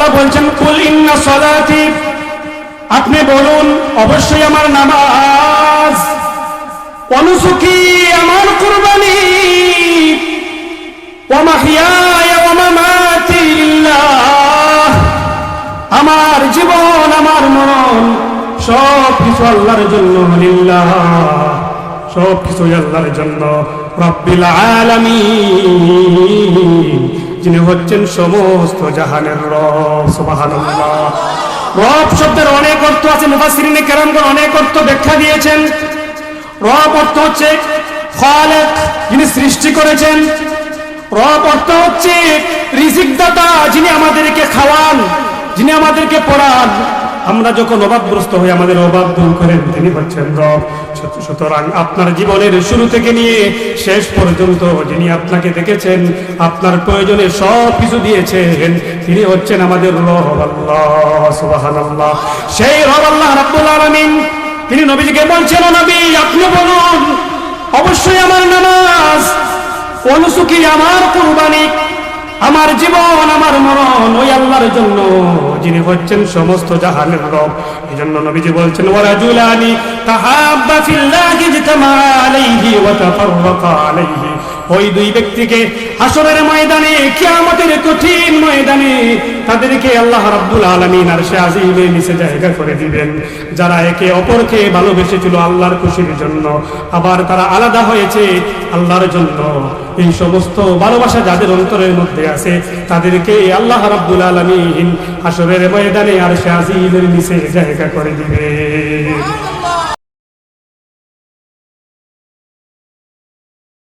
আল্লাহ বলছেন কুল ইন্না সলাতি, আপনি বলুন অবশ্যই আমার নামাজ, ওয়া নুসুকি আমার কুরবানি, ওয়া মাহইয়ায়া ওয়া মামাতি লিল্লাহ, আমার জীবন আমার মরণ সব কিছু আল্লাহর জন্য, লিল্লাহ সব কিছু আল্লাহর জন্য, রব্বিল আলামিন যিনি হচ্ছেন সমস্ত জাহানের রব। সুবহানাল্লাহ। রব শব্দের অনেক অর্থ আছে, মুফাসসিরিনে কেরামগণ অনেক অর্থ ব্যাখ্যা দিয়েছেন। রব অর্থ হচ্ছে খালেক, যিনি সৃষ্টি করেছেন। রব অর্থ হচ্ছে রিজিক দাতা, যিনি আমাদেরকে খাওয়ান, যিনি আমাদেরকে পড়ান। আমরা যখন অভাবগ্রস্ত হই আমাদের অভাব দূর করেন, তিনি হচ্ছেন রব। সুতরাং আপনার জীবনের শুরু থেকে নিয়ে শেষ পর্যন্ত যিনি আপনাকে দেখেছেন, আপনার প্রয়োজনে সব কিছু দিয়েছেন, তিনি হচ্ছেন আমাদের রব আল্লাহ। সুবহানাল্লাহ। সেই রব আল্লাহ রাব্বুল আলামিন তিনি নবীজিকে বলছেন, ও নবী আপনি বলুন অবশ্যই আমার নামাজ, ওয়া নুসুকি আমার কুরবানি, আমার জীবন আমার মরণ ওই আল্লাহর জন্য, যিনি হচ্ছেন সমস্ত জাহানের রব। এই জন্য নবীজি বলছেন ওয়া রাজুলানি তাহাব্বা ফিল্লাহি ইজতামা আলাইহি ওয়া তাফাররাকা আলাইহি, ওই দুই ব্যক্তিকে হাসরের ময়দানে, কিয়ামতের কঠিন ময়দানে তাদেরকে আল্লাহ রাব্বুল আলামিন আরশে আজিমের নিচে জায়গা করে দিবেন, যারা একে অপরকে ভালোবেসেছিল আল্লাহর খুশির জন্য, আবার তারা আলাদা হয়েছে আল্লাহর জন্য। এই সমস্ত ভালোবাসা যাদের অন্তরের মধ্যে আছে তাদেরকে আল্লাহ রাব্বুল আলামিন হাসরের ময়দানে আরশে আজিমের নিচে জায়গা করে দিবেন।